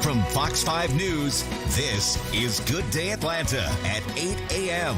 From Fox 5 News, this is Good Day Atlanta at 8 a.m.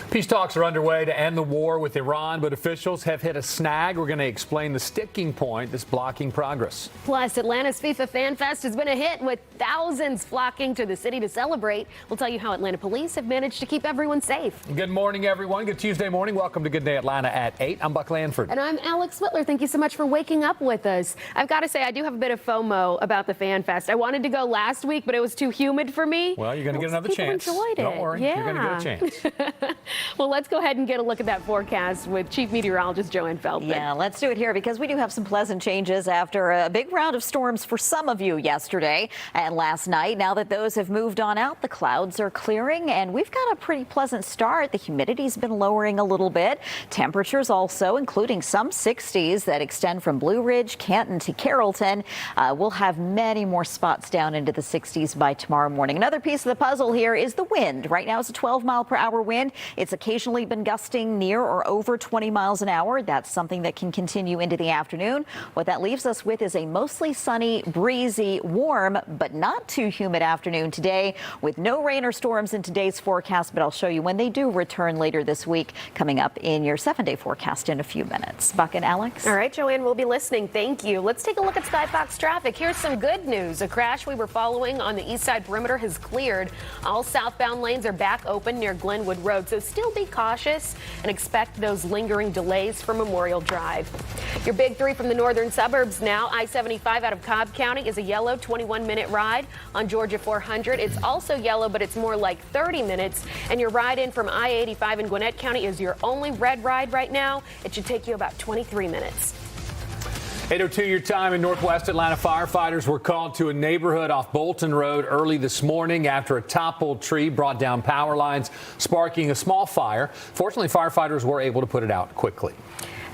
Peace talks are underway to end the war with Iran, but officials have hit a snag. We're going to explain the sticking point that's blocking progress. Plus, Atlanta's FIFA Fan Fest has been a hit with thousands flocking to the city to celebrate. We'll tell you how Atlanta police have managed to keep everyone safe. Good morning, everyone. Good Tuesday morning. Welcome to Good Day Atlanta at 8. I'm Buck Lanford. And I'm Alex Whitler. Thank you so much for waking up with us. I've got to say, I do have a bit of FOMO about the Fan Fest. I wanted to go last week, but it was too humid for me. Well, you're going to get another chance. Enjoyed it. Don't worry. Yeah. You're going to get a chance. Well, let's go ahead and get a look at that forecast with Chief Meteorologist Joanne Feldman. Yeah, let's do it here because we do have some pleasant changes after a big round of storms for some of you yesterday and last night. Now that those have moved on out, the clouds are clearing and we've got a pretty pleasant start. The humidity's been lowering a little bit. Temperatures also, including some 60s that extend from Blue Ridge, Canton to Carrollton. We'll have many more spots down into the 60s by tomorrow morning. Another piece of the puzzle here is the wind. Right now it's a 12-mile-per-hour wind. It's occasionally been gusting near or over 20 miles an hour. That's something that can continue into the afternoon. What that leaves us with is a mostly sunny, breezy, warm, but not too humid afternoon today with no rain or storms in today's forecast. But I'll show you when they do return later this week, coming up in your 7-day forecast in a few minutes. Buck and Alex. All right, Joanne, we'll be listening. Thank you. Let's take a look at Skyfox traffic. Here's some good news. A crash we were following on the east side perimeter has cleared. All southbound lanes are back open near Glenwood Road, so still be cautious and expect those lingering delays for Memorial Drive. Your big three from the northern suburbs now. I-75 out of Cobb County is a yellow 21-minute ride. On Georgia 400, it's also yellow, but it's more like 30 minutes. And your ride in from I-85 in Gwinnett County is your only red ride right now. It should take you about 23 minutes. 8:02 your time in Northwest Atlanta. Firefighters were called to a neighborhood off Bolton Road early this morning after a toppled tree brought down power lines, sparking a small fire. Fortunately, firefighters were able to put it out quickly.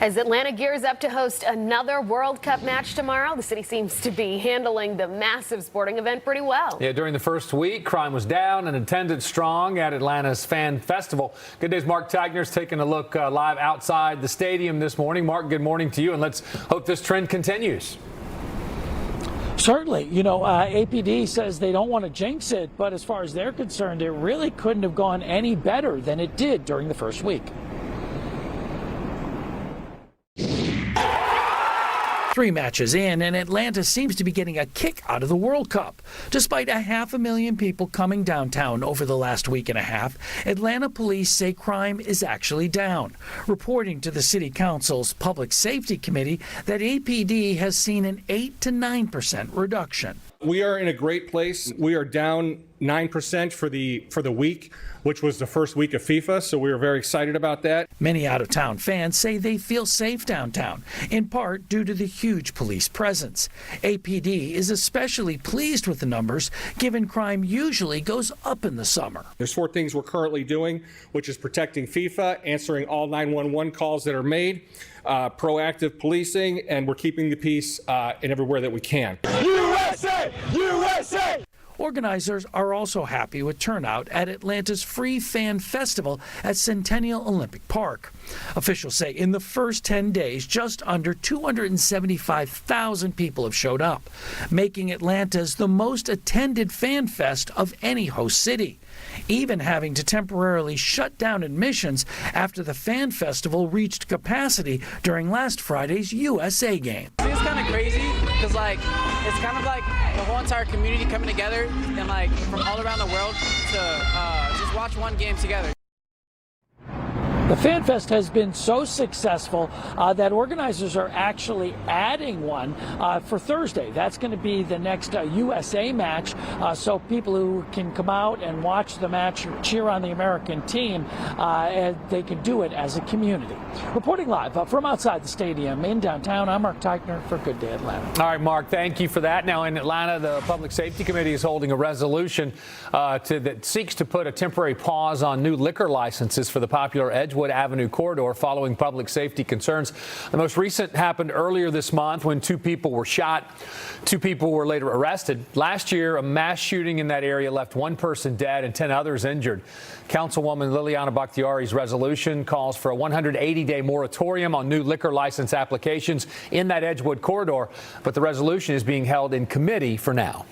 As Atlanta gears up to host another World Cup match tomorrow, the city seems to be handling the massive sporting event pretty well. Yeah, during the first week, crime was down and attendance strong at Atlanta's Fan Festival. Good Day's Mark Tagner's taking a look live outside the stadium this morning. Mark, good morning to you, and let's hope this trend continues. Certainly. APD says they don't want to jinx it, but as far as they're concerned, it really couldn't have gone any better than it did during the first week. 3 matches in, and Atlanta seems to be getting a kick out of the World Cup. Despite 500,000 people coming downtown over the last week and a half, Atlanta police say crime is actually down, reporting to the City Council's Public Safety Committee that APD has seen an 8 to 9% reduction. We are in a great place. We are down 9% for the week, which was the first week of FIFA, so we were very excited about that. Many out-of-town fans say they feel safe downtown, in part due to the huge police presence. APD is especially pleased with the numbers, given crime usually goes up in the summer. There's 4 things we're currently doing, which is protecting FIFA, answering all 911 calls that are made, proactive policing, and we're keeping the peace in everywhere that we can. USA! USA! Organizers are also happy with turnout at Atlanta's Free Fan Festival at Centennial Olympic Park. Officials say in the first 10 days, just under 275,000 people have showed up, making Atlanta's the most attended fan fest of any host city, even having to temporarily shut down admissions after the fan festival reached capacity during last Friday's USA game. It's kind of crazy because it's kind of like the whole entire community coming together and from all around the world to just watch one game together. The Fan Fest has been so successful that organizers are actually adding one for Thursday. That's going to be the next USA match, so people who can come out and watch the match, cheer on the American team, and they can do it as a community. Reporting live from outside the stadium in downtown, I'm Mark Teichner for Good Day Atlanta. All right, Mark, thank you for that. Now in Atlanta, the Public Safety Committee is holding a resolution that seeks to put a temporary pause on new liquor licenses for the popular Edgewood Avenue corridor following public safety concerns. The most recent happened earlier this month when 2 people were shot. 2 people were later arrested. Last year, a mass shooting in that area left 1 person dead and 10 others injured. Councilwoman Liliana Bakhtiari's resolution calls for a 180-day moratorium on new liquor license applications in that Edgewood corridor, but the resolution is being held in committee for now.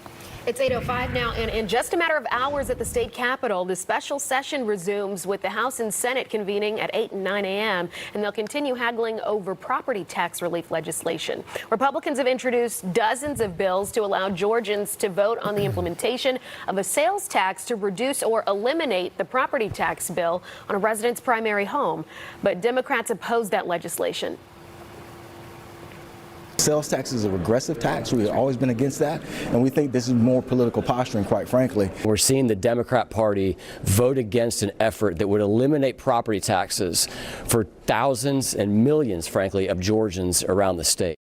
It's 8:05 now, and in just a matter of hours at the state capitol, the special session resumes with the House and Senate convening at 8 and 9 a.m., and they'll continue haggling over property tax relief legislation. Republicans have introduced dozens of bills to allow Georgians to vote on the implementation of a sales tax to reduce or eliminate the property tax bill on a resident's primary home. But Democrats oppose that legislation. Sales tax is a regressive tax. We've always been against that, and we think this is more political posturing, quite frankly. We're seeing the Democrat Party vote against an effort that would eliminate property taxes for thousands and millions, frankly, of Georgians around the state.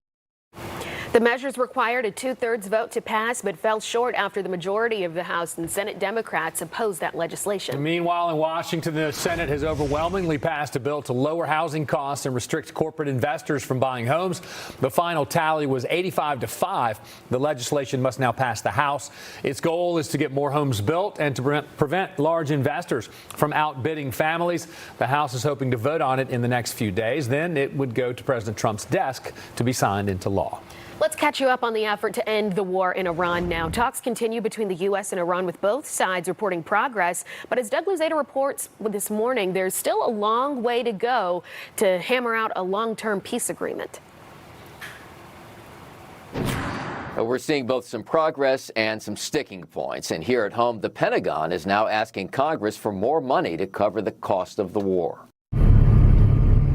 The measures required a 2/3 vote to pass, but fell short after the majority of the House and Senate Democrats opposed that legislation. Meanwhile, in Washington, the Senate has overwhelmingly passed a bill to lower housing costs and restrict corporate investors from buying homes. The final tally was 85-5. The legislation must now pass the House. Its goal is to get more homes built and to prevent large investors from outbidding families. The House is hoping to vote on it in the next few days. Then it would go to President Trump's desk to be signed into law. Let's catch you up on the effort to end the war in Iran now. Talks continue between the U.S. and Iran, with both sides reporting progress. But as Doug Luzada reports this morning, there's still a long way to go to hammer out a long-term peace agreement. We're seeing both some progress and some sticking points. And here at home, the Pentagon is now asking Congress for more money to cover the cost of the war.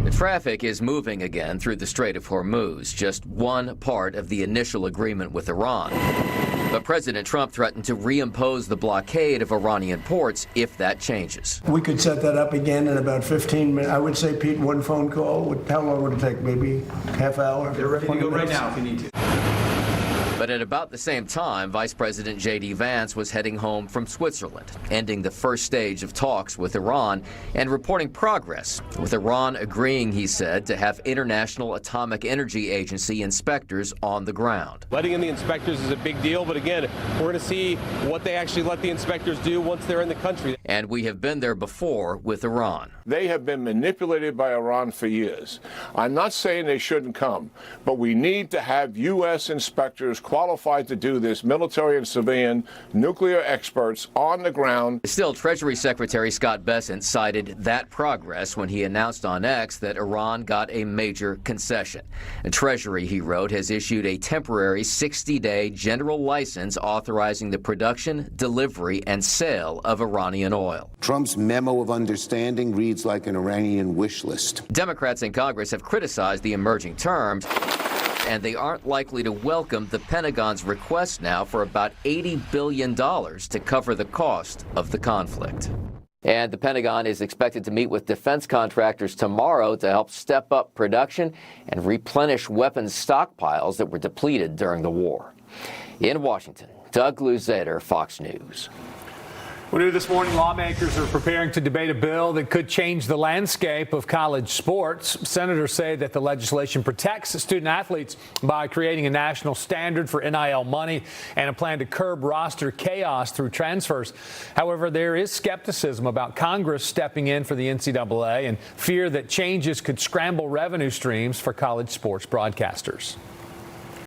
The traffic is moving again through the Strait of Hormuz, just one part of the initial agreement with Iran. But President Trump threatened to reimpose the blockade of Iranian ports if that changes. We could set that up again in about 15 minutes. I would say, Pete, one phone call. How long would it take? Maybe half hour? They're ready to go right now if you need to. But at about the same time, Vice President J.D. Vance was heading home from Switzerland, ending the first stage of talks with Iran and reporting progress, with Iran agreeing, he said, to have International Atomic Energy Agency inspectors on the ground. Letting in the inspectors is a big deal, but again, we're going to see what they actually let the inspectors do once they're in the country. And we have been there before with Iran. They have been manipulated by Iran for years. I'm not saying they shouldn't come, but we need to have U.S. inspectors qualified to do this, military and civilian, nuclear experts on the ground. Still, Treasury Secretary Scott Bessent cited that progress when he announced on X that Iran got a major concession. The Treasury, he wrote, has issued a temporary 60-day general license authorizing the production, delivery, and sale of Iranian oil. Trump's memo of understanding reads like an Iranian wish list. Democrats in Congress have criticized the emerging terms, and they aren't likely to welcome the Pentagon's request now for about $80 billion to cover the cost of the conflict. And the Pentagon is expected to meet with defense contractors tomorrow to help step up production and replenish weapons stockpiles that were depleted during the war. In Washington, Doug Luzada, Fox News. Well, new this morning, lawmakers are preparing to debate a bill that could change the landscape of college sports. Senators say that the legislation protects student athletes by creating a national standard for NIL money and a plan to curb roster chaos through transfers. However, there is skepticism about Congress stepping in for the NCAA and fear that changes could scramble revenue streams for college sports broadcasters.